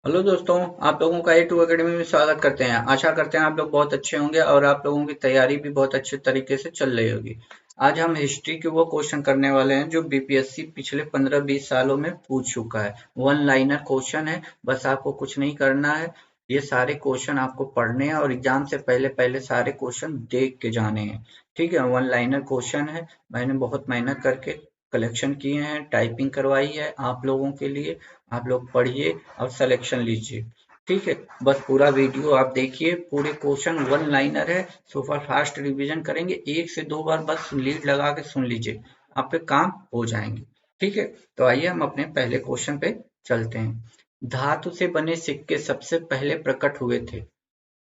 Hello दोस्तों, आप लोगों का A2 अकेडमी में स्वागत करते हैं। आशा करते हैं आप लोग बहुत अच्छे होंगे और आप लोगों की तैयारी भी बहुत अच्छे तरीके से चल रही होगी। आज हम हिस्ट्री के वो क्वेश्चन करने वाले हैं जो बीपीएससी पिछले 15-20 सालों में पूछ चुका है। वन लाइनर क्वेश्चन है, बस आपको कुछ नहीं करना है। ये सारे क्वेश्चन आपको पढ़ने हैं और एग्जाम से पहले पहले सारे क्वेश्चन देख के जाने हैं। ठीक है, वन लाइनर क्वेश्चन है। मैंने बहुत मेहनत करके कलेक्शन किए हैं, टाइपिंग करवाई है आप लोगों के लिए। आप लोग पढ़िए और सिलेक्शन लीजिए। ठीक है, बस पूरा वीडियो आप देखिए। पूरे क्वेश्चन वन लाइनर है। सुपर फास्ट रिवीजन करेंगे, 1 से 2 बार बस लीड लगा के सुन लीजिए, आपके काम हो जाएंगे। ठीक है, तो आइए हम अपने पहले क्वेश्चन पे चलते हैं। धातु से बने सिक्के सबसे पहले प्रकट हुए थे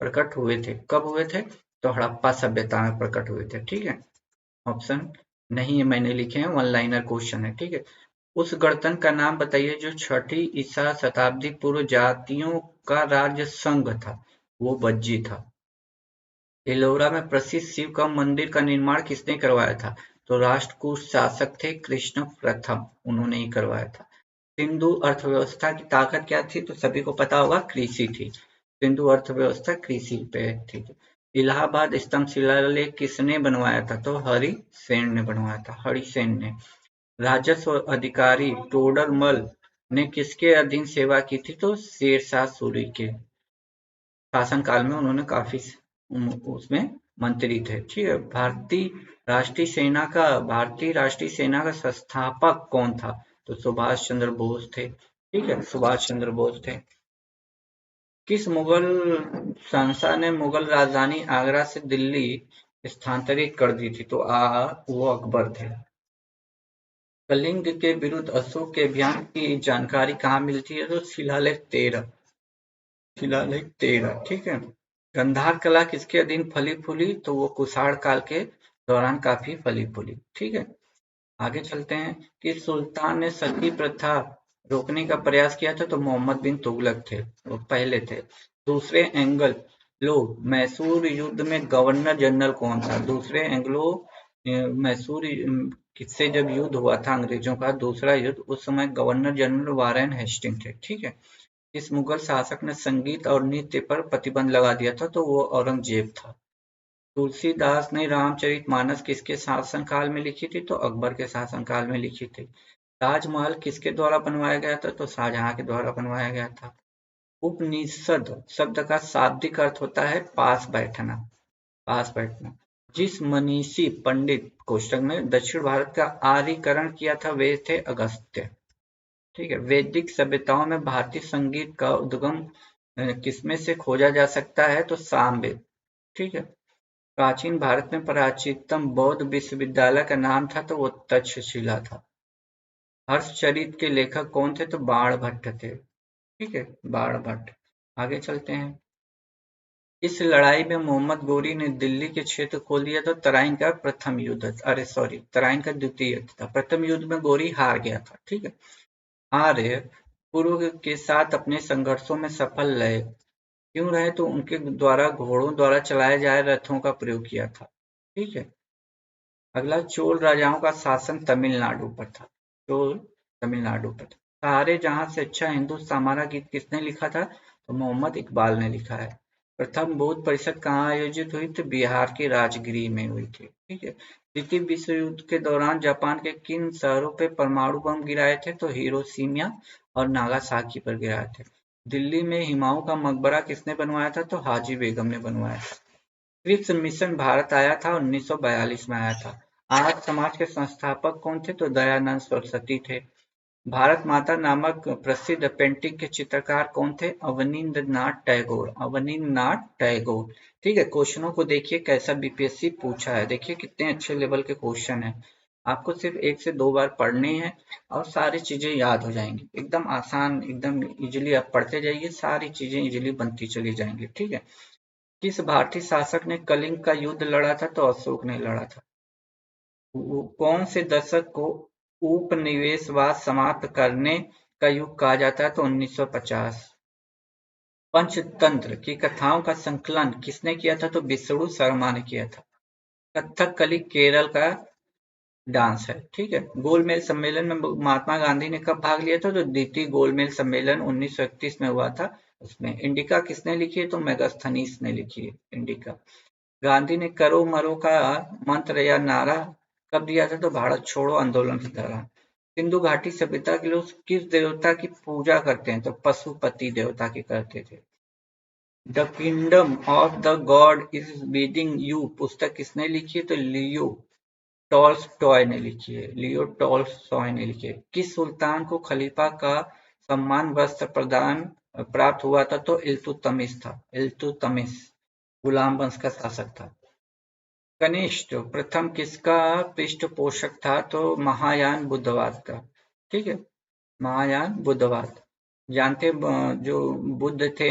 कब हुए थे? तो हड़प्पा सभ्यता में प्रकट हुए थे। ठीक है, ऑप्शन नहीं है मैंने लिखे हैं, वन लाइनर क्वेश्चन है। ठीक है, उस गणतंत्र का नाम बताइए जो छठी ईसा शताब्दी पूर्व जातियों का राज्य संघ था। वो बज्जी था। एलोरा में प्रसिद्ध शिव का मंदिर का निर्माण किसने करवाया था? तो राष्ट्रकूट शासक थे कृष्ण प्रथम, उन्होंने ही करवाया था। सिंधु अर्थव्यवस्था की ताकत क्या थी? तो सभी को पता होगा, कृषि थी। सिंधु अर्थव्यवस्था कृषि पे थी। इलाहाबाद स्तंभ शिलालेख किसने बनवाया था? तो हरिसेन ने बनवाया था, हरिसेन ने। राजस्व अधिकारी टोडरमल ने किसके अधीन सेवा की थी? तो शेरशाह सूरी के शासनकाल में उन्होंने काफी उसमें मंत्री थे। ठीक है, भारतीय राष्ट्रीय सेना का संस्थापक कौन था? तो सुभाष चंद्र बोस थे। ठीक है, सुभाष चंद्र बोस थे। किस मुगल शहंशाह ने मुगल राजधानी आगरा से दिल्ली स्थानांतरित कर दी थी? तो वो अकबर थे। कलिंग के विरुद्ध अशोक के अभियान की जानकारी कहाँ मिलती है? तो शिलालेख 13। ठीक है, गंधार कला किसके अधीन फली फूली? तो वो कुषाण काल के दौरान काफी फली फूली। ठीक है, आगे चलते हैं कि सुल्तान ने सती प्रथा रोकने का प्रयास किया था। तो मोहम्मद बिन तुगलक थे, वो पहले थे। दूसरे एंग्लो मैसूर युद्ध में गवर्नर जनरल कौन था? दूसरे एंग्लो मैसूर किससे जब युद्ध हुआ था अंग्रेजों का, दूसरा युद्ध, उस समय गवर्नर जनरल वारेन हेस्टिंग थे। ठीक है, इस मुगल शासक ने संगीत और नृत्य पर प्रतिबंध लगा दिया था? तो वो औरंगजेब था। तुलसीदास ने रामचरितमानस किसके शासनकाल में लिखी थी? तो अकबर के शासनकाल में लिखी थी। ताजमहल किसके द्वारा बनवाया गया था? तो शाहजहां के द्वारा बनवाया गया था। उपनिषद शब्द का शाब्दिक अर्थ होता है पास बैठना। पास बैठना। जिस मनीषी पंडित कोष्टक में दक्षिण भारत का आर्यीकरण किया था वे थे अगस्त्य। ठीक है, वैदिक सभ्यताओं में भारतीय संगीत का उद्गम किसमें से खोजा जा सकता है? तो सामवेद। ठीक है, प्राचीन भारत में प्राचीनतम बौद्ध विश्वविद्यालय का नाम था? तो वो तक्षशिला था। हर्षचरित के लेखक कौन थे? तो बाणभट्ट थे। ठीक है, बाणभट्ट। आगे चलते हैं। इस लड़ाई में मोहम्मद गोरी ने दिल्ली के क्षेत्र खोल दिया था। तराइन का प्रथम युद्ध, अरे सॉरी, तराइन का द्वितीय युद्ध था। प्रथम युद्ध में गोरी हार गया था। ठीक है, आर्य पूर्व के साथ अपने संघर्षों में सफल रहे। क्यों रहे? तो उनके द्वारा घोड़ों द्वारा चलाए जाए रथों का प्रयोग किया था। ठीक है, अगला, चोल राजाओं का शासन तमिलनाडु पर था। चोल तमिलनाडु पर था। सारे जहां से अच्छा हिंदुस्तान हमारा गीत किसने लिखा था? तो मोहम्मद इकबाल ने लिखा है। प्रथम बौद्ध परिषद कहाँ आयोजित हुई थी? बिहार के राजगीर में हुई थी। ठीक है, द्वितीय विश्व युद्ध के दौरान जापान के किन शहरों पर परमाणु बम गिराए थे? तो हिरोशिमा और नागासाकी पर गिराए थे। दिल्ली में हुमायूं का मकबरा किसने बनवाया था? तो हाजी बेगम ने बनवाया था। क्रिप्स मिशन भारत आया था 1942 में आया था। आर्य समाज के संस्थापक कौन थे? तो दयानंद सरस्वती थे। भारत माता नामक प्रसिद्ध पेंटिंग के चित्रकार कौन थे? अवनींद्रनाथ टैगोर। अवनींद्रनाथ टैगोर। ठीक है, क्वेश्चनों को देखिए कैसा बीपीएससी पूछा है, देखिए कितने अच्छे लेवल के क्वेश्चन है। आपको सिर्फ 1 से 2 बार पढ़ने हैं और सारी चीजें याद हो जाएंगी। एकदम आसान, एकदम इजीली आप पढ़ते जाइए, सारी चीजें इजीली बनती चली जाएंगी। ठीक है, किस भारतीय शासक ने कलिंग का युद्ध लड़ा था? तो अशोक ने लड़ा था। कौन से दशक को उपनिवेशवाद समाप्त करने का युग कहा जाता है? तो 1950। पंचतंत्र की कथाओं का संकलन किसने किया था? तो विष्णु शर्मा ने किया था। कथकली केरल का डांस है। ठीक है, गोलमेज सम्मेलन में महात्मा गांधी ने कब भाग लिया था? तो द्वितीय गोलमेज सम्मेलन 1931 में हुआ था। उसमें इंडिका किसने लिखी है? तो मेगास्थनीज ने लिखी है इंडिका। गांधी ने करो मरो का मंत्र या नारा कब दिया था? तो भारत छोड़ो आंदोलन के दौरान। सिंधु घाटी सभ्यता के लोग किस देवता की पूजा करते हैं? तो पशुपति देवता की करते थे। The kingdom of the God is beating you पुस्तक किसने लिखी है? तो लियो टॉल्स्टॉय ने लिखी है। लियो टॉल्स्टॉय ने लिखी है। किस सुल्तान को खलीफा का सम्मान वस्त्र प्रदान प्राप्त हुआ था? तो इल्तुतमिश था। इल्तुतमिश गुलाम वंश का शासक था। कनिष्क प्रथम किसका पृष्ठपोषक था? तो महायान बुद्धवाद का। ठीक है, महायान बुद्धवाद। जानते जो बुद्ध थे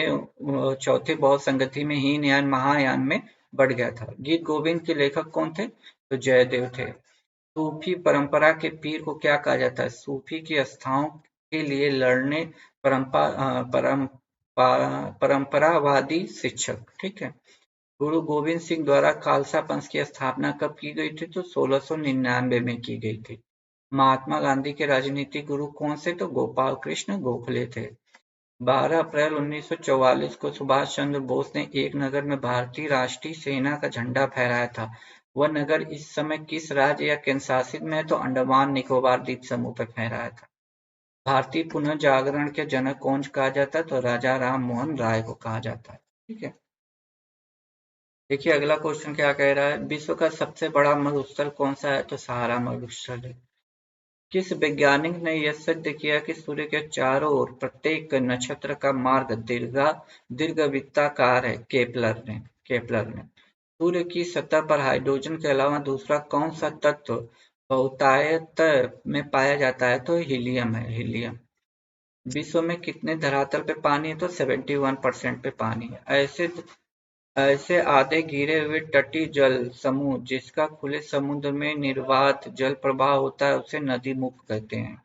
चौथे बौद्ध संगति में हीनयान महायान में बढ़ गया था। गीत गोविंद के लेखक कौन थे? तो जयदेव थे। सूफी परंपरा के पीर को क्या कहा जाता है? सूफी की आस्थाओं के लिए लड़ने परंपरावादी शिक्षक। ठीक है, गुरु गोविंद सिंह द्वारा खालसा पंथ की स्थापना कब की गई थी? तो 1699 में की गई थी। महात्मा गांधी के राजनीतिक गुरु कौन से? तो गोपाल कृष्ण गोखले थे। 12 अप्रैल 1944 को सुभाष चंद्र बोस ने एक नगर में भारतीय राष्ट्रीय सेना का झंडा फहराया था। वह नगर इस समय किस राज्य या केंद्र शासित में है? तो अंडमान निकोबार द्वीप समूह पर फहराया था। भारतीय पुनर्जागरण के जनक कौन कहा जाता है? तो राजा राम मोहन राय को कहा जाता है। ठीक है, देखिए अगला क्वेश्चन क्या कह रहा है? विश्व का सबसे बड़ा मरुस्थल कौन सा है? तो सहारा मरुस्थल है। किस वैज्ञानिक ने यह सिद्ध किया कि सूर्य के चारों ओर प्रत्येक नक्षत्र का मार्ग दीर्घवृत्ताकार है? केपलर ने। सूर्य की सतह पर हाइड्रोजन के अलावा दूसरा कौन सा तत्व बहुतायत में पाया जाता है? तो हीलियम है, हीलियम। विश्व में कितने धरातल पे पानी है? तो 71% पे पानी है। ऐसे आधे घिरे हुए तटीय जल समूह जिसका खुले समुद्र में निर्वात जल प्रवाह होता है उसे नदी मुख कहते हैं।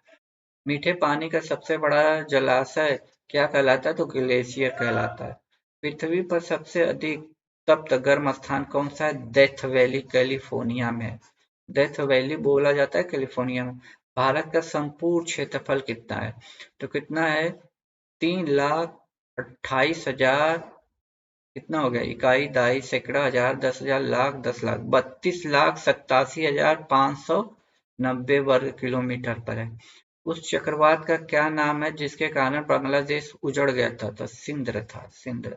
मीठे पानी का सबसे बड़ा जलाशय क्या कहलाता है? तो ग्लेशियर कहलाता है। पृथ्वी पर सबसे अधिक तप्त गर्म स्थान कौन सा है? डेथ वैली कैलिफोर्निया में है। डेथ वैली बोला जाता है कैलिफोर्निया में। भारत का संपूर्ण क्षेत्रफल कितना है? तो कितना है? 3,28,000 कितना हो गया? इकाई, दहाई, सैकड़ा, हजार, 10,000, लाख, 10 लाख, 32,87,590 वर्ग किलोमीटर पर है। उस चक्रवात का क्या नाम है जिसके कारण बांग्लादेश उजड़ गया था? तो सिंध था, सिंध।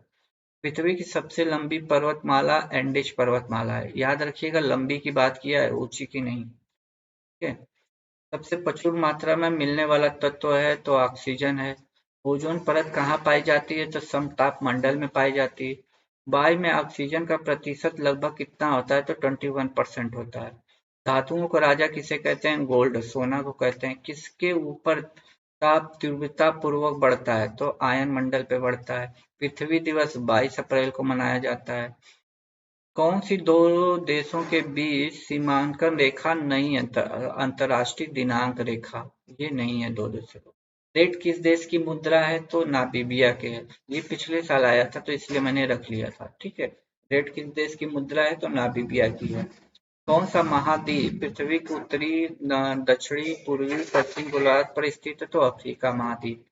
पृथ्वी की सबसे लंबी पर्वतमाला एंडीज पर्वतमाला है। याद रखिएगा, लंबी की बात किया है, ऊंची की नहीं। ठीक है, सबसे प्रचुर मात्रा में मिलने वाला तत्व है तो ऑक्सीजन है। ओजोन परत कहाँ पाई जाती है? तो समताप मंडल में पाई जाती है। वायु में ऑक्सीजन का प्रतिशत लगभग कितना होता है? तो 21% होता है। धातुओं को राजा किसे कहते हैं? गोल्ड, सोना को कहते हैं। किसके ऊपर ताप तीव्रता पूर्वक बढ़ता है? तो आयन मंडल पे बढ़ता है। पृथ्वी दिवस 22 अप्रैल को मनाया जाता है। कौन सी दो देशों के बीच सीमांकन रेखा नहीं है? अंतरराष्ट्रीय दिनांक रेखा, ये नहीं है दो देशों को। रेट किस देश की मुद्रा है? तो नामीबिया के है। ये पिछले साल आया था तो इसलिए मैंने रख लिया था। ठीक है, रेट किस देश की मुद्रा है? तो नामीबिया की है। कौन सा महाद्वीप पृथ्वी के उत्तरी दक्षिणी पूर्वी पश्चिम गोलार्ध पर स्थित है? तो अफ्रीका महाद्वीप।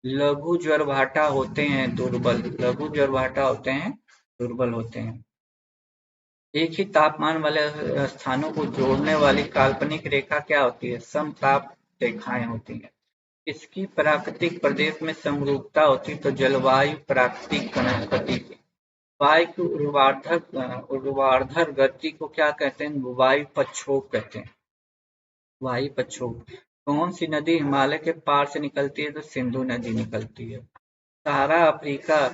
लघु ज्वारभाटा होते हैं दुर्बल, लघु ज्वारभाटा होते हैं दुर्बल होते हैं। एक ही तापमान वाले स्थानों को जोड़ने वाली काल्पनिक रेखा क्या होती है? समताप रेखाएं होती हैं। इसकी प्राकृतिक प्रदेश में समरूपता होती है तो जलवायु प्राकृतिक वनस्पति की। वायु की ऊर्ध्वाधर गति को क्या कहते हैं? वायु पक्षोभ कहते हैं, वायु पक्षोभ। कौन सी नदी हिमालय के पार से निकलती है? तो सिंधु नदी निकलती है। सहारा अफ्रीका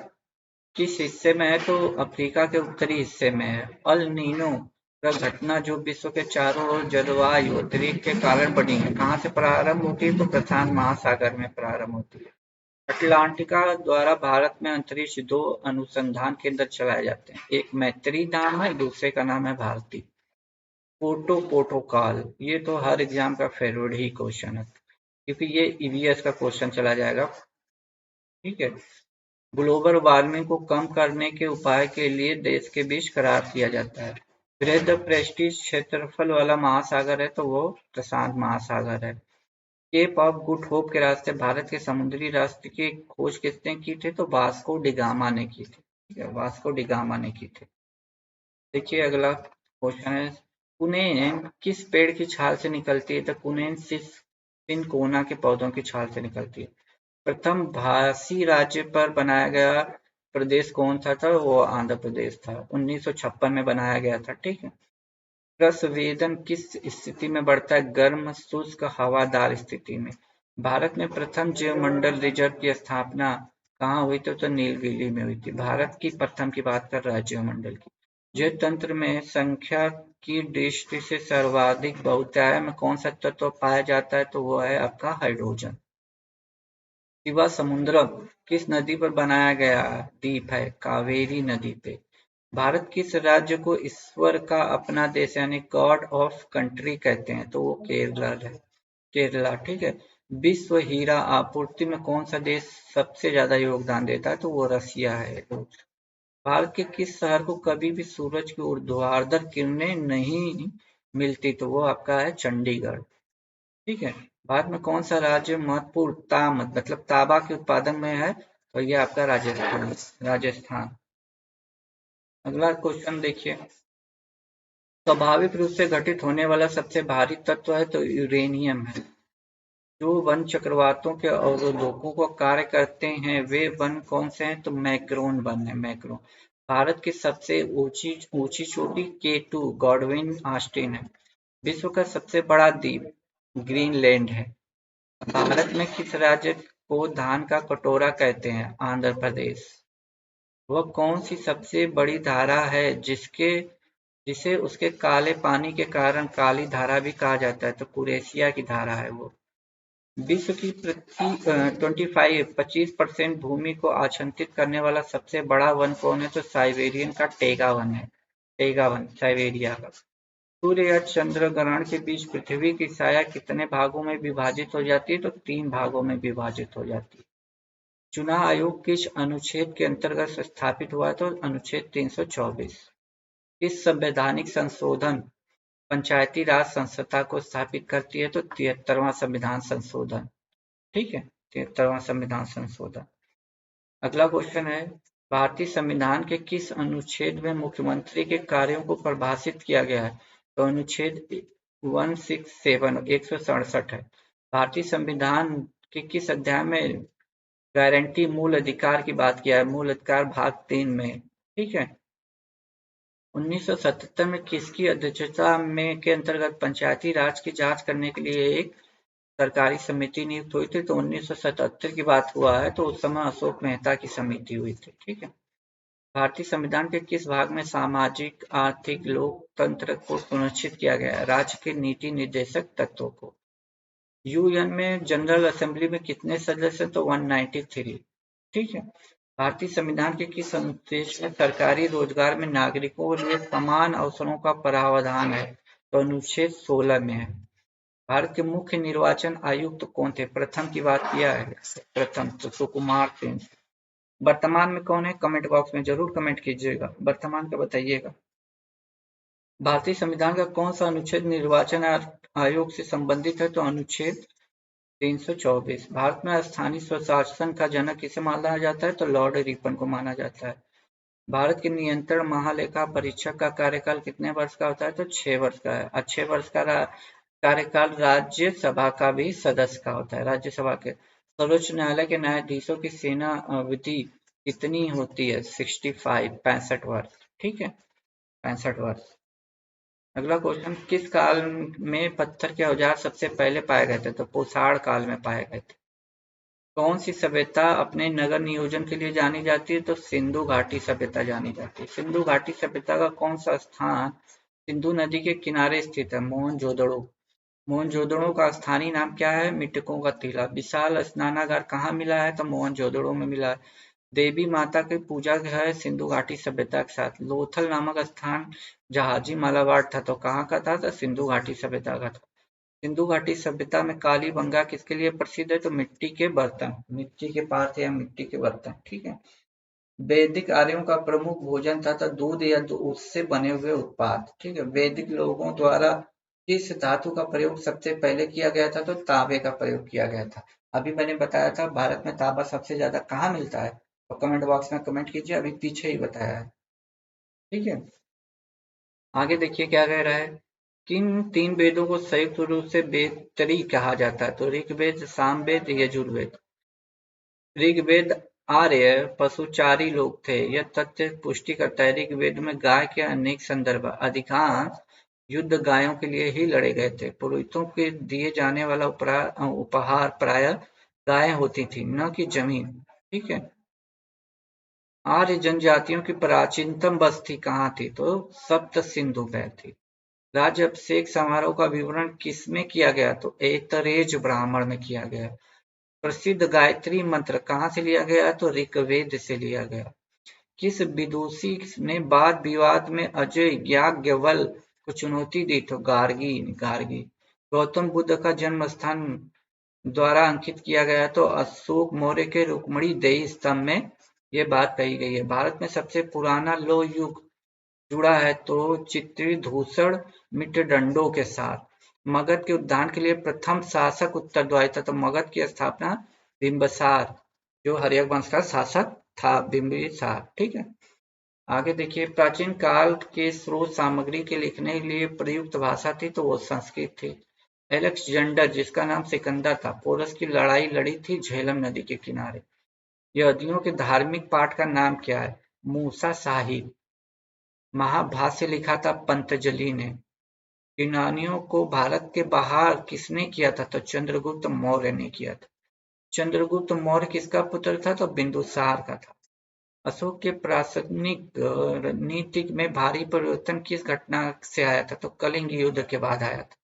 किस हिस्से में है? तो अफ्रीका के उत्तरी हिस्से में है। अल नीनो का घटना जो विश्व के चारों ओर जलवायु उद्रेक के कारण बनी है, कहाँ से प्रारंभ होती है? तो प्रशांत महासागर में प्रारंभ होती है। अटलांटिका द्वारा भारत में अंतरिक्ष 2 अनुसंधान केंद्र चलाए जाते हैं। एक मैत्री नाम है, दूसरे का नाम है भारती। प्रोटोकाल, ये तो हर एग्जाम का फेवरेट ही क्वेश्चन है क्योंकि ये ईवीएस का क्वेश्चन चला जाएगा। ठीक है, ग्लोबल वार्मिंग को कम करने के उपाय के लिए देश के बीच करार किया जाता है। बृहद प्रेस्टीज क्षेत्रफल वाला महासागर है तो वो प्रशांत महासागर है। केप ऑफ गुड होप के रास्ते भारत के समुद्री रास्ते की खोज किसने की थी? तो वास्को डिगामा ने की थी। ठीक है, वास्को डिगामा ने की थी। देखिए अगला क्वेश्चन है, कुनेन किस पेड़ की छाल से निकलती है? तो कुनेन सिनकोना के पौधों की छाल से निकलती है। प्रथम भासी राज्य पर बनाया गया प्रदेश कौन सा था? वो आंध्र प्रदेश था, 1956 में बनाया गया था। ठीक है। प्रस्वेदन किस स्थिति में बढ़ता है? गर्म शुष्क हवादार स्थिति में। भारत में प्रथम जीवमंडल रिजर्व की स्थापना कहाँ हुई थी? तो नीलगिरी में हुई थी। भारत की प्रथम की बात कर रहा है जीवमंडल की। जीव तंत्र में संख्या की दृष्टि से सर्वाधिक बहुतायत में कौन सा तत्व पाया जाता है? तो वो है आपका हाइड्रोजन। शिवा समुद्रम किस नदी पर बनाया गया द्वीप है? कावेरी नदी पे। भारत किस राज्य को ईश्वर का अपना देश यानी गॉड ऑफ कंट्री कहते हैं? तो वो केरला है, केरला। ठीक है। विश्व हीरा आपूर्ति में कौन सा देश सबसे ज्यादा योगदान देता है? तो वो रसिया है। भारत के किस शहर को कभी भी सूरज की ऊर्ध्वाधर किरणें नहीं मिलती? तो वो आपका है चंडीगढ़। ठीक है। भारत में कौन सा राज्य महत्वपूर्ण मतलब तांबा के उत्पादन में है? तो ये आपका राजस्थान, राजस्थान। अगला क्वेश्चन देखिए, स्वाभाविक रूप से घटित होने वाला सबसे भारी तत्व है तो यूरेनियम है। जो वन चक्रवातों के अवरोधकों को कार्य करते हैं वे वन कौन से हैं? तो मैक्रोन वन है, मैक्रोन। भारत की सबसे ऊंची ऊंची चोटी K2 गॉडविन ऑस्टिन है। विश्व का सबसे बड़ा द्वीप ग्रीनलैंड है। भारत में किस राज्य को धान का कटोरा कहते हैं? आंध्र प्रदेश। वह कौन सी सबसे बड़ी धारा है जिसे उसके काले पानी के कारण काली धारा भी कहा जाता है? तो कुरेशिया की धारा है वो। विश्व की 25% भूमि को आच्छादित करने वाला सबसे बड़ा वन कौन है? तो साइबेरियन का टेगा वन है, टेगा वन साइबेरिया का। सूर्य या चंद्र ग्रहण के बीच पृथ्वी की छाया कितने भागों में विभाजित हो जाती है? तो 3 भागों में विभाजित हो जाती है। चुनाव आयोग किस अनुच्छेद के अंतर्गत स्थापित हुआ? तो अनुच्छेद 324। इस संवैधानिक संशोधन पंचायती राज संस्था को स्थापित करती है? तो 73वां संविधान संशोधन। ठीक है, 73वां संविधान संशोधन। अगला क्वेश्चन है, भारतीय संविधान के किस अनुच्छेद में मुख्यमंत्री के कार्यों को परिभाषित किया गया है? तो अनुच्छेद 167 167 है। भारतीय संविधान के किस अध्याय में गारंटी मूल अधिकार की बात किया है? मूल अधिकार भाग 3 में। ठीक है। 1977 में किसकी अध्यक्षता में के अंतर्गत पंचायती राज की जांच करने के लिए एक सरकारी समिति नियुक्त हुई थी? तो 1977 की बात हुआ है, तो उस समय अशोक मेहता की समिति हुई थी। ठीक है। भारतीय संविधान के किस भाग में सामाजिक आर्थिक लोकतंत्र को सुनिश्चित किया गया है? राज्य के नीति निर्देशक तत्वों को। यूएन में जनरल असेंबली में कितने सदस्य? तो 193। ठीक है। भारतीय संविधान के किस अनुच्छेद में सरकारी रोजगार में नागरिकों के लिए समान अवसरों का प्रावधान है? तो अनुच्छेद 16 में है। भारत के मुख्य निर्वाचन आयुक्त कौन थे? प्रथम की बात किया है, प्रथम तो सुकुमार सेन। वर्तमान में कौन है? कमेंट बॉक्स में जरूर कमेंट कीजिएगा, वर्तमान का बताइएगा। भारतीय संविधान का कौन सा अनुच्छेद निर्वाचन आयोग से संबंधित है? तो अनुच्छेद 324। भारत में स्थानीय स्वशासन का जनक किसे माना जाता है? तो लॉर्ड रिपन को माना जाता है। भारत के नियंत्रण महालेखा परीक्षक का कार्यकाल कितने वर्ष का होता है? तो 6 वर्ष का है। 6 वर्ष का कार्यकाल राज्यसभा का भी सदस्य का होता है, राज्यसभा के। सर्वोच्च न्यायालय के न्यायाधीशों की सेना अवधि कितनी होती है? 65 वर्ष। ठीक है, 65 वर्ष। अगला क्वेश्चन, किस काल में पत्थर के औजार सबसे पहले पाए गए थे? तो पोषाण काल में पाए गए थे। कौन सी सभ्यता अपने नगर नियोजन के लिए जानी जाती है? तो सिंधु घाटी सभ्यता जानी जाती है। सिंधु घाटी सभ्यता का कौन सा स्थान सिंधु नदी के किनारे स्थित है? मोहनजोदड़ो। मोहनजोदड़ो का स्थानीय नाम क्या है? मृतकों का टीला। विशाल स्नानागार कहाँ मिला है? तो मोहनजोदड़ो में मिला है। देवी माता की पूजा है सिंधु घाटी सभ्यता के साथ। लोथल नामक स्थान जहाजी मालाबार था, तो कहाँ का था? तो सिंधु घाटी सभ्यता का था। सिंधु घाटी सभ्यता में कालीबंगा किसके लिए प्रसिद्ध है? तो मिट्टी के बर्तन, मिट्टी के पात्र या मिट्टी के बर्तन। ठीक है। वैदिक आर्यों का प्रमुख भोजन था तो दूध या उससे बने हुए उत्पाद। ठीक है, वैदिक लोगों द्वारा किस धातु का प्रयोग सबसे पहले किया गया था तो तांबे का प्रयोग किया गया था। अभी मैंने बताया था भारत में तांबा सबसे ज्यादा कहाँ मिलता है, तो कमेंट बॉक्स में कमेंट कीजिए, अभी पीछे ही बताया है। ठीक है, आगे देखिए क्या कह रहा है। किन तीन वेदों को संयुक्त रूप से वेदत्री कहा जाता है, तो ऋग्वेद, सामवेद, यजुर्वेद। ऋग्वेद आर्य पशुचारी लोग थे, यह तथ्य पुष्टि करता है। ऋग्वेद में गाय के अनेक संदर्भ, अधिकांश युद्ध गायों के लिए ही लड़े गए थे। पुरोहितों के दिए जाने वाला उपहार प्रायः गायें होती थी, न कि जमीन। ठीक है, आर्य जनजातियों की प्राचीनतम बस्ती कहाँ थी, तो सप्त सिंधु में थी। राज्य अभिषेक समारोह का विवरण किसमें किया गया, तो ऐतरेय ब्राह्मण में किया गया। प्रसिद्ध गायत्री मंत्र कहाँ से लिया गया, तो ऋग्वेद से लिया गया। किस विदुषी ने वाद विवाद में अजय याज्ञवल्क्य को चुनौती दी, तो गार्गी। गार्गी। गौतम बुद्ध का जन्म स्थान द्वारा अंकित किया गया, तो अशोक मौर्य के रुक्मणी देही स्तंभ में ये बात कही गई है। भारत में सबसे पुराना लौह युग जुड़ा है, तो चित्रिधूसर मिटदंडों के साथ। मगध के उद्यान के लिए प्रथम शासक उत्तरदायी था, तो मगध की स्थापना बिंबिसार, जो हर्यक वंश का शासक था, बिंबिसार। ठीक है, आगे देखिए। प्राचीन काल के स्रोत सामग्री के लिखने के लिए प्रयुक्त भाषा थी, तो वो संस्कृत थी। एलेक्जेंडर, जिसका नाम सिकंदर था, पोरस की लड़ाई लड़ी थी झेलम नदी के किनारे। यहूदियों के धार्मिक पाठ का नाम क्या है, मूसा साहिब। महाभाष्य लिखा था पंतजलि ने। यूनानियों को भारत के बाहर किसने किया था, तो चंद्रगुप्त मौर्य ने किया था। चंद्रगुप्त मौर्य किसका पुत्र था, तो बिंदुसार का था। अशोक के प्रशासनिक नीति में भारी परिवर्तन किस घटना से आया था, तो कलिंग युद्ध के बाद आया था।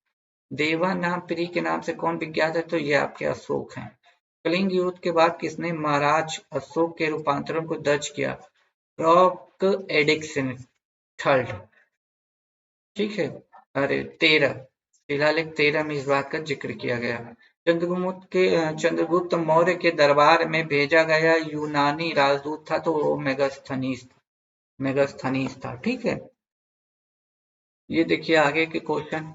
देवानामपीरी के नाम से कौन विख्यात है, तो ये आपके अशोक हैं। कलिंग युद्ध के बाद किसने महाराज अशोक के रूपांतरण को दर्ज किया, रॉक एडिक्सन थर्ड। ठीक है, अरे 13, शिलालेख 13 में इस बात का जिक्र किया गया। चंद्रगुप्त मौर्य के दरबार में भेजा गया यूनानी राजदूत था, तो वो मेगास्थनीज था। ठीक है, ये देखिए आगे के क्वेश्चन।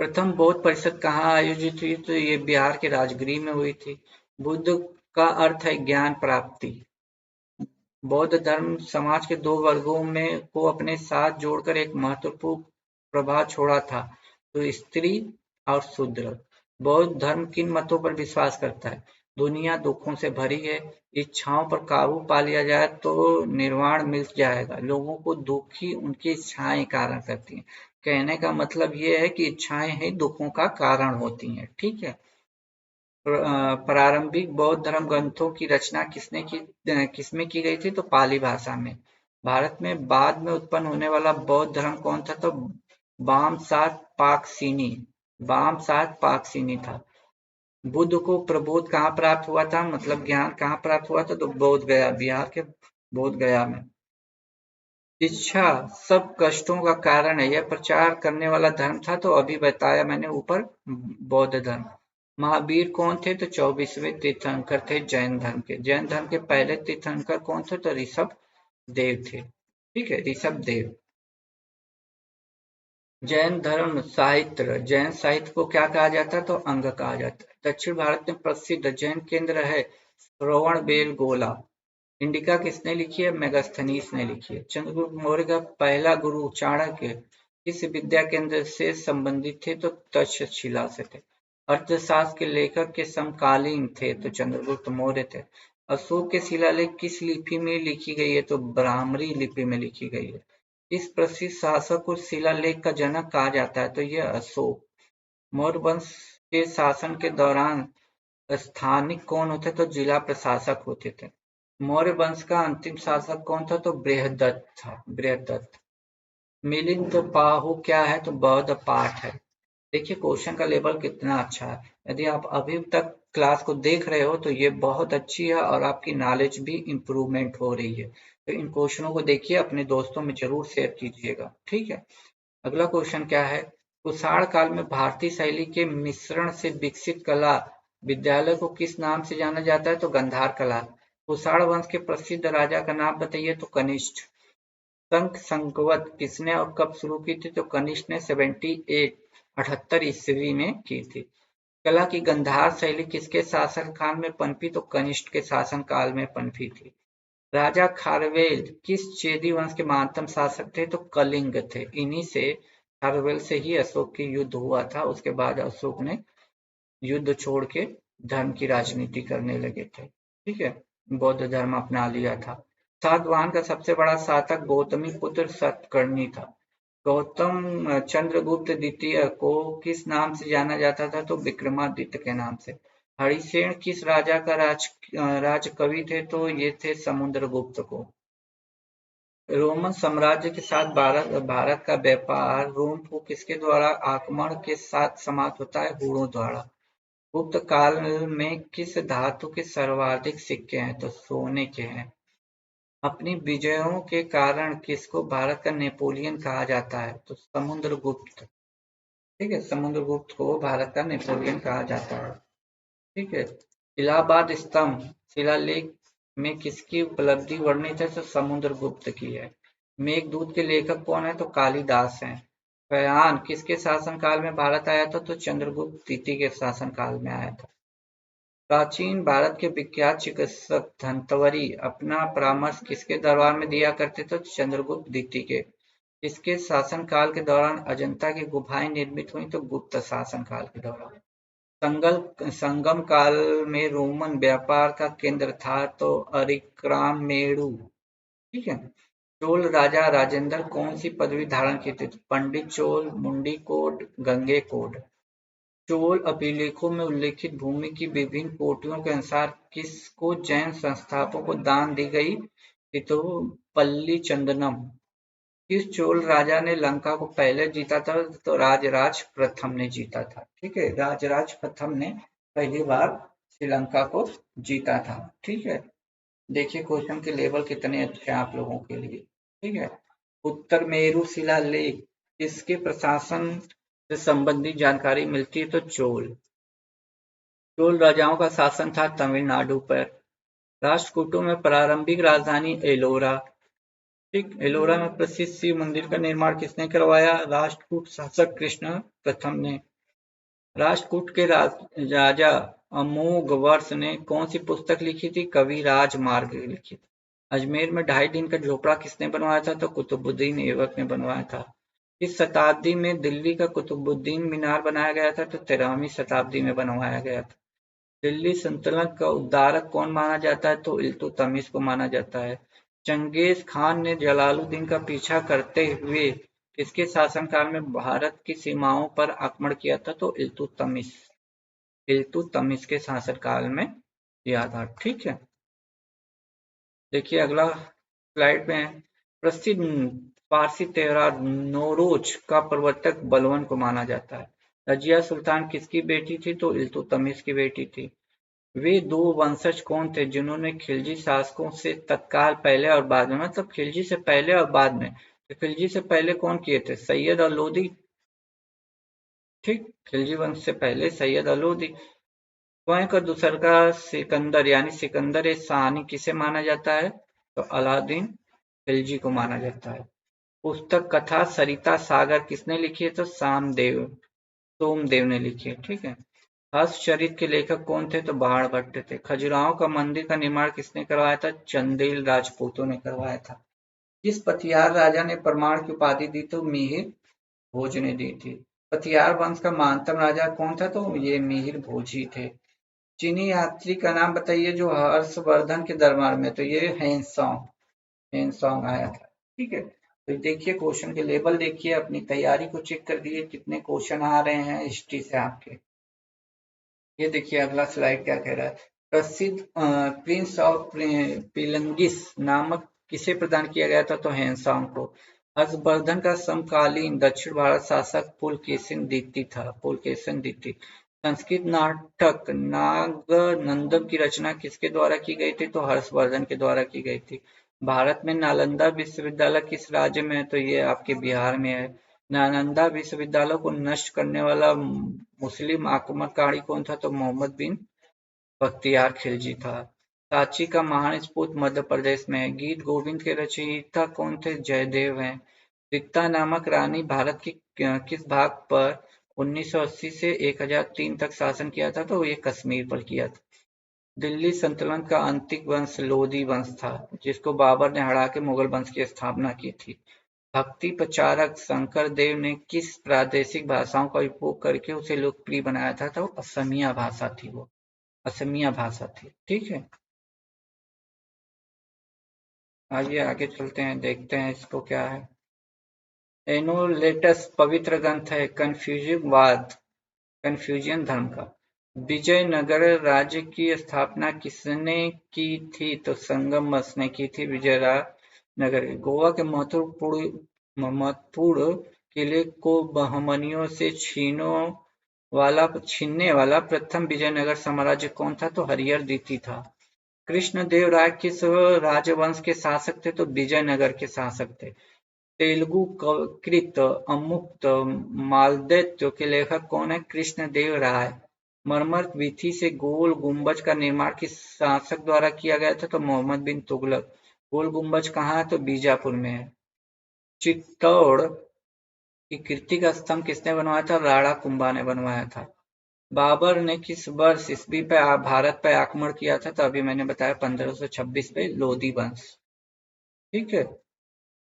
प्रथम बौद्ध परिषद कहाँ आयोजित हुई, तो ये बिहार के राजगीर में हुई थी। बुद्ध का अर्थ है ज्ञान प्राप्ति। बौद्ध धर्म समाज के दो वर्गों में को अपने साथ जोड़कर एक महत्वपूर्ण प्रभाव छोड़ा था, तो स्त्री और शूद्र। बौद्ध धर्म किन मतों पर विश्वास करता है, दुनिया दुखों से भरी है, इच्छाओं पर काबू पा लिया जाए तो निर्वाण मिल जाएगा, लोगों को दुखी उनकी इच्छाएं कारण करती हैं। कहने का मतलब ये है कि इच्छाएं ही दुखों का कारण होती हैं। ठीक है, प्रारंभिक बौद्ध धर्म ग्रंथों की रचना किसमें की गई थी, तो पाली भाषा में। भारत में बाद में उत्पन्न होने वाला बौद्ध धर्म कौन था, तो वामसात पाकसीनी था। बुद्ध को प्रबोध कहाँ प्राप्त हुआ था, मतलब ज्ञान कहाँ प्राप्त हुआ था, तो बोध गया, बिहार के बोध गया में। इच्छा सब कष्टों का कारण है, यह प्रचार करने वाला धर्म था, तो अभी बताया मैंने ऊपर बौद्ध धर्म। महावीर कौन थे, तो 24वें तीर्थंकर थे जैन धर्म के। जैन धर्म के पहले तीर्थंकर कौन थे, तो ऋषभ देव थे। ठीक है, ऋषभ देव। जैन धर्म साहित्य, जैन साहित्य को क्या कहा जाता है, तो अंग कहा जाता है। दक्षिण भारत में प्रसिद्ध जैन केंद्र है श्रवणबेलगोला। इंडिका किसने लिखी है, मेगास्थनीज ने लिखी है। चंद्रगुप्त मौर्य का पहला गुरु चाणक्य किस विद्या केंद्र से संबंधित थे, तो तक्षशिला से थे। अर्थशास्त्र के लेखक के समकालीन थे, तो चंद्रगुप्त मौर्य थे। अशोक के शिलालेख किस लिपि में लिखी गई है, तो ब्राह्मणी लिपि में लिखी गई है। इस प्रसिद्ध शासक को शिलालेख का जनक कहा जाता है, तो यह अशोक। मौर्य वंश के शासन के दौरान स्थानिक कौन होते, तो जिला प्रशासक होते थे। मौर्य वंश का अंतिम शासक कौन था, तो बृहदत्त था, बृहदत्त। मिलिंद बाहु क्या है, तो बौद्ध पाठ है। देखिए क्वेश्चन का लेवल कितना अच्छा है। यदि आप अभी तक क्लास को देख रहे हो तो ये बहुत अच्छी है और आपकी नॉलेज भी इम्प्रूवमेंट हो रही है। तो इन क्वेश्चनों को देखिए, अपने दोस्तों में जरूर शेयर कीजिएगा। ठीक है, अगला क्वेश्चन क्या है। कुषाण काल में भारतीय शैली के मिश्रण से विकसित कला विद्यालय को किस नाम से जाना जाता है, तो गंधार कला। कुषाण वंश के प्रसिद्ध राजा का नाम बताइए तो कनिष्ठ। संघ संवत किसने और कब शुरू की थी तो कनिष्ठ ने 78 ईस्वी में की थी। कला की गंधार शैली किसके शासन काल में पनपी तो कनिष्ठ के शासन काल में पनपी थी। राजा खारवेल किस चेदी वंश के महानतम शासक थे तो कलिंग थे। इन्हीं से खारवेल से ही अशोक की युद्ध हुआ था। उसके बाद अशोक ने युद्ध छोड़ के धर्म की राजनीति करने लगे थे। ठीक है, बौद्ध धर्म अपना लिया था। सातवाहन का सबसे बड़ा शासक गौतमी पुत्र सतकर्णी था। गौतम चंद्रगुप्त द्वितीय को किस नाम से जाना जाता था तो विक्रमादित्य के नाम से। हरिसेन किस राजा का राज कवि थे तो ये थे समुद्रगुप्त को। रोमन साम्राज्य के साथ भारत का व्यापार रोम को किसके द्वारा आक्रमण के साथ समाप्त होता है हूणों द्वारा। गुप्त काल में किस धातु के सर्वाधिक सिक्के हैं तो सोने के हैं। अपनी विजयों के कारण किसको भारत का नेपोलियन कहा जाता है तो समुद्रगुप्त। ठीक है, समुद्रगुप्त को भारत का नेपोलियन कहा जाता है। ठीक है, इलाहाबाद स्तंभ शिलालेख में किसकी उपलब्धि वर्णित है तो समुद्रगुप्त की है। मेघदूत के लेखक कौन है तो कालिदास हैं। फयान किसके शासनकाल में भारत आया था तो चंद्रगुप्त द्वितीय के शासनकाल में आया था। प्राचीन भारत के विख्यात चिकित्सक धन्वंतरि अपना परामर्श किसके दरबार में दिया करते थे तो चंद्रगुप्त द्वितीय के। इसके शासनकाल के दौरान अजंता की गुफाएं निर्मित हुई तो गुप्त शासनकाल के दौरान। संगम काल में रोमन व्यापार का केंद्र था तो अरिक्रामेणु। ठीक है, चोल राजा राजेंद्र कौन सी पदवी धारण की थी पंडित चोल, मुंडी कोड, गंगे कोड। चोल अभिलेखों में उल्लेखित भूमि की विभिन्न कोटियों के अनुसार किसको जैन संस्थापकों को दान दी गई थी तो पल्ली चंदनम। किस चोल राजा ने लंका को पहले जीता था तो राजराज प्रथम ने जीता था। ठीक है, राजराज प्रथम ने पहली बार श्रीलंका को जीता था। ठीक है, देखिए क्वेश्चन के लेवल कितने अच्छे हैं आप लोगों के लिए। ठीक है, उत्तर मेरू शिलालेख इसके प्रशासन से संबंधित जानकारी मिलती है तो चोल राजाओं का शासन था तमिलनाडु पर। राष्ट्रकूटों में प्रारंभिक राजधानी एलोरा। ठीक, एलोरा में प्रसिद्ध शिव मंदिर का निर्माण किसने करवाया राष्ट्रकूट शासक कृष्ण प्रथम ने। राष्ट्रकूट के राजा अमोघवर्ष ने कौन सी पुस्तक लिखी थी कविराज मार्ग लिखी थी। अजमेर में 2.5 दिन का झोपड़ा किसने बनवाया था तो कुतुबुद्दीन ऐबक ने बनवाया था। इस शताब्दी में दिल्ली का कुतुबुद्दीन मीनार बनाया गया था तो 13वीं शताब्दी में बनवाया गया था। दिल्ली सल्तनत का उद्धारक कौन माना जाता है तो इल्तुतमिश को माना जाता है। चंगेज खान ने जलालुद्दीन का पीछा करते हुए किसके शासनकाल में भारत की सीमाओं पर आक्रमण किया था तो इल्तुतमिश के शासनकाल में किया था। ठीक है, देखिए अगला स्लाइड में प्रसिद्ध फारसी त्योहार नौरोज का प्रवर्तक बलवन को माना जाता है। रजिया सुल्तान किसकी बेटी थी तो इल्तुतमिश की बेटी थी। वे दो वंशज कौन थे जिन्होंने खिलजी शासकों से तत्काल पहले और बाद में मतलब खिलजी से पहले और बाद में तो खिलजी से पहले कौन किए थे सैयद और लोदी। ठीक, खिलजी वंश से पहले सैयद और लोदी। स्वयं का दूसरा सिकंदर यानी सिकंदर ए शाहनी किसे माना जाता है तो अलादीन खिलजी को माना जाता है। पुस्तक कथा सरिता सागर किसने लिखी है तो सोमदेव ने लिखी है। ठीक है, हर्षचरित के लेखक कौन थे तो बाणभट्ट थे। खजुराहो का मंदिर का निर्माण किसने करवाया था चंदेल राजपूतों ने करवाया था। जिस पथियार राजा ने परमार की उपाधि दी तो मिहिर भोज ने दी थी। पथियार वंश का महानतम राजा कौन था तो ये मिहिर भोज ही थे। चीनी यात्री का नाम बताइए जो हर्षवर्धन के दरबार में तो ये हेनसोंग आया था। ठीक है, तो देखिए क्वेश्चन के लेवल देखिए अपनी तैयारी को चेक कर दिए कितने क्वेश्चन आ रहे हैं हिस्ट्री से आपके। ये देखिए अगला स्लाइड क्या कह रहा है। प्रसिद्ध प्रिंस ऑफ पिलंगिस नामक किसे प्रदान किया गया था तो हेनसोंग को। हर्षवर्धन का समकालीन दक्षिण भारत शासक पुलकेशिन द्वितीय था। संस्कृत नाटक नागनंदम की रचना किसके द्वारा की गई थी तो हर्षवर्धन के द्वारा की गई थी। भारत में नालंदा विश्वविद्यालय किस राज्य में है तो ये आपके बिहार में है। नालंदा विश्वविद्यालय को नष्ट करने वाला मुस्लिम आक्रमणकारी कौन था तो मोहम्मद बिन बख्तियार खिलजी था। सांची का महान स्फूर्त मध्य प्रदेश में है। गीत गोविंद के रचयिता कौन थे? जयदेव हैं। रिक्ता नामक रानी भारत की किस भाग पर 1980 से 1003 तक शासन किया था? तो ये कश्मीर पर किया था। दिल्ली सल्तनत का अंतिम वंश लोधी वंश था, जिसको बाबर ने हरा के मुगल वंश की स्थापना की थी। भक्ति प्रचारक शंकर देव ने किस प्रादेशिक भाषाओं का उपयोग करके उसे लोकप्रिय बनाया था? तो असमिया भाषा थी वो। असमिया भाषा थी। ठीक है, आइए आगे चलते हैं, देखते हैं इसको क्या है। एनोलेटस पवित्र ग्रंथ है कन्फ्यूजियन धर्म का। विजयनगर राज्य की स्थापना किसने की थी? तो संगम मत ने की थी। विजयनगर गोवा के महत्वपूर्ण किले को बहमनियों से छीनने वाला प्रथम विजयनगर साम्राज्य कौन था? तो हरिहर द्वितीय था। कृष्णदेव राय किस राजवंश के शासक थे? तो विजयनगर के शासक थे। तेलुगु कृत अमुक्त मालदेत्य के लेखक कौन है? कृष्णदेव राय। मरमर विधि से गोल गुंबज का निर्माण किस शासक द्वारा किया गया था? तो मोहम्मद बिन तुगलक। गोल गुंबज कहाँ है? तो बीजापुर में है। चित्तौड़ की कीर्ति का स्तंभ किसने बनवाया था? राणा कुंभा ने बनवाया था। बाबर ने किस वर्ष ईस्वी पे भारत पे आक्रमण किया था? तो अभी मैंने बताया 1526 पे लोधी वंश। ठीक है,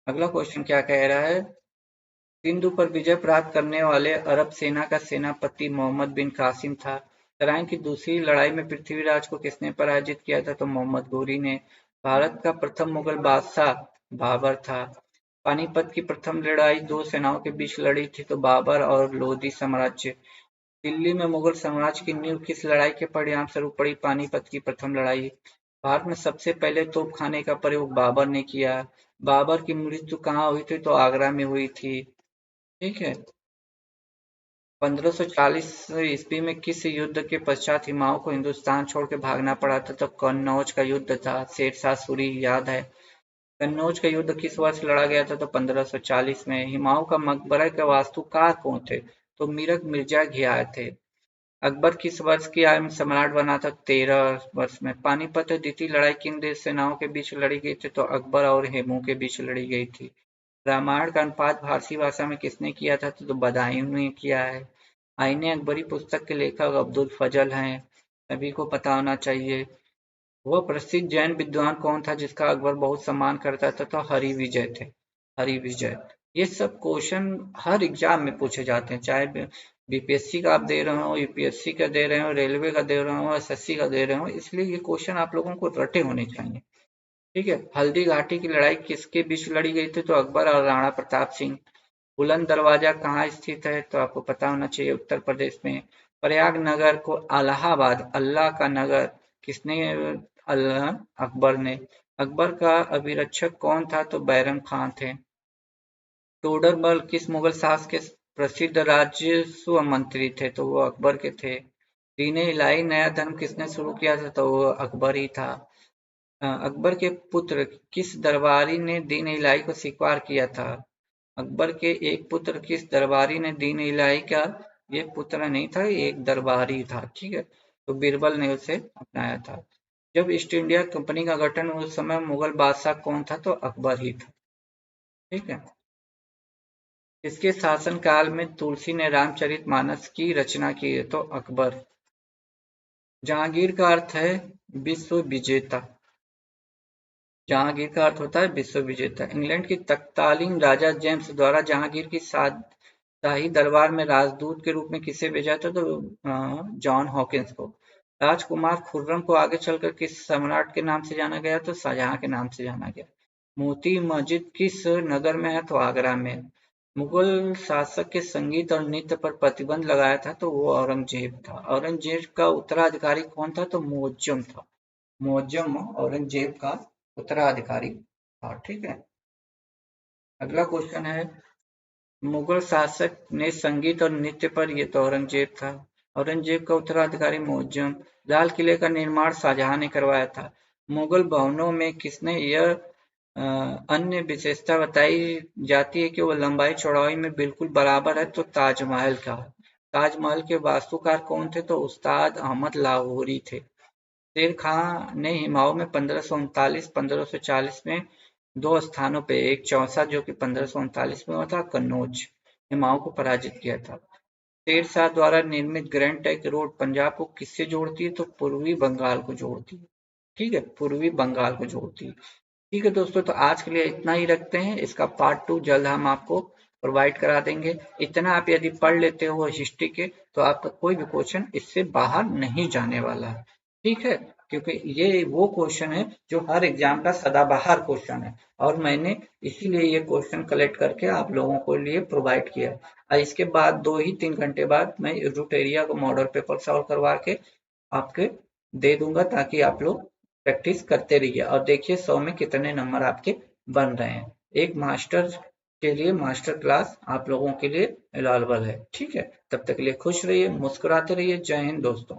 अगला क्वेश्चन क्या कह रहा है? सिंधु पर विजय प्राप्त करने वाले अरब सेना का सेनापति मोहम्मद बिन कासिम था। तराइन की दूसरी लड़ाई में पृथ्वीराज को किसने पराजित किया था? तो मोहम्मद घोरी ने। भारत का प्रथम मुगल बादशाह बाबर था। पानीपत की प्रथम लड़ाई दो सेनाओं के बीच लड़ी थी, तो बाबर और लोधी साम्राज्य। दिल्ली में मुगल साम्राज्य की नींव किस लड़ाई के परिणाम स्वरूप पड़ी? पानीपत की प्रथम लड़ाई। भारत में सबसे पहले तोपखाने का प्रयोग बाबर ने किया। बाबर की मृत्यु कहाँ हुई थी? तो आगरा में हुई थी। ठीक है, 1540 ईस्वी में किस युद्ध के पश्चात हिमाओं को हिंदुस्तान छोड़ के भागना पड़ा था? तो कन्नौज का युद्ध था। शेरशाह सूरी याद है। कन्नौज का युद्ध किस वर्ष लड़ा गया था? तो 1540 में। हिमाओं का मकबरा के वास्तुकार कौन थे? तो मीरक मिर्जा घियार थे। अकबर किस वर्ष की आयु में सम्राट बना था? 13 वर्ष में। पानीपत द्वितीय लड़ाई किन देश सेनाओं के बीच लड़ी गई थी? तो अकबर और हेमू के बीच लड़ी गई थी। रामायण का अनुवाद फारसी भाषा में किसने किया था? तो बदायूं ने किया है। आईने अकबरी पुस्तक के लेखक अब्दुल फजल हैं, सभी को पता होना चाहिए। वह प्रसिद्ध जैन विद्वान कौन था जिसका अकबर बहुत सम्मान करता था? तो हरि विजय थे। हरि विजय। ये सब क्वेश्चन हर एग्जाम में पूछे जाते हैं, चाहे बीपीएससी का आप दे रहे हो, यूपीएससी का दे रहे हो, रेलवे का दे रहे हो, एसएससी का दे रहे हो, इसलिए ये क्वेश्चन आप लोगों को रटे होने चाहिए। ठीक है, हल्दी घाटी की लड़ाई किसके बीच लड़ी गई थी? तो अकबर और राणा प्रताप सिंह। बुलंद दरवाजा कहाँ स्थित है? तो आपको पता होना चाहिए, उत्तर प्रदेश में। प्रयाग नगर को इलाहाबाद अल्लाह का नगर किसने? अल्लाह अकबर ने। अकबर का अभिरक्षक कौन था? तो बैरम खान थे। टोडरमल किस मुगल शासक के प्रसिद्ध राजस्व मंत्री थे? तो वो अकबर के थे। दीन इलाही नया धर्म किसने शुरू किया था? तो वो अकबर ही था। अकबर के पुत्र किस दरबारी ने दीन इलाही को स्वीकार किया था? अकबर के एक पुत्र किस दरबारी ने दीन इलाही का? ये पुत्र नहीं था, एक दरबारी था। ठीक है, तो बीरबल ने उसे अपनाया था। जब ईस्ट इंडिया कंपनी का गठन उस समय मुगल बादशाह कौन था? तो अकबर ही था। ठीक है, इसके शासन काल में तुलसी ने रामचरितमानस की रचना की है? तो अकबर। जहांगीर का अर्थ है विश्व विजेता। जहांगीर का अर्थ होता है विश्व विजेता। इंग्लैंड की तत्कालीन राजा जेम्स द्वारा जहांगीर की शाही दरबार में राजदूत के रूप में किसे भेजा था? तो जॉन हॉकिंस को। राजकुमार खुर्रम को आगे चलकर किस सम्राट के नाम से जाना गया? तो शाहजहां के नाम से जाना गया। मोती मस्जिद किस नगर में है? तो आगरा में। मुगल शासक के संगीत और नृत्य पर प्रतिबंध लगाया था? तो वो औरंगजेब था। औरंगजेब का उत्तराधिकारी कौन था? तो मुअज्जम था। मुअज्जम औरंगजेब का उत्तराधिकारी था। ठीक है, अगला क्वेश्चन है, मुगल शासक ने संगीत और नृत्य पर, ये तो औरंगजेब था। औरंगजेब का उत्तराधिकारी मुअज्जम। लाल किले का निर्माण शाहजहां ने करवाया था। मुगल भवनों में किसने यह अन्य विशेषता बताई जाती है कि वह लंबाई चौड़ाई में बिल्कुल बराबर है? तो ताजमहल का। ताजमहल के वास्तुकार कौन थे? तो उस्ताद अहमद लाहौरी थे। शेर खां ने हिमाऊ में 1539-1540 में 2 स्थानों पे, एक चौसा जो कि 1539 में हुआ था, कन्नौज, हिमाऊ को पराजित किया था। शेर शाह द्वारा निर्मित ग्रैंड ट्रंक रोड पंजाब को किससे जोड़ती है? तो पूर्वी बंगाल को जोड़ती है। ठीक है, पूर्वी बंगाल को जोड़ती है। ठीक है दोस्तों, तो आज के लिए इतना ही रखते हैं। इसका पार्ट 2 जल्द हम आपको प्रोवाइड करा देंगे। इतना आप यदि पढ़ लेते हो हिस्ट्री के, तो आपका कोई भी क्वेश्चन इससे बाहर नहीं जाने वाला है। ठीक है, क्योंकि ये वो क्वेश्चन है जो हर एग्जाम का सदाबहार क्वेश्चन है, और मैंने इसीलिए ये क्वेश्चन कलेक्ट करके आप लोगों को लिए प्रोवाइड किया। और इसके बाद 2 ही 3 घंटे बाद मैं रूट एरिया को मॉडल पेपर सॉल्व करवा के आपके दे दूंगा, ताकि आप लोग प्रैक्टिस करते रहिए और देखिए 100 में कितने नंबर आपके बन रहे हैं। एक मास्टर के लिए मास्टर क्लास आप लोगों के लिए अवेलेबल है। ठीक है, तब तक के लिए खुश रहिए, मुस्कुराते रहिए। जय हिंद दोस्तों।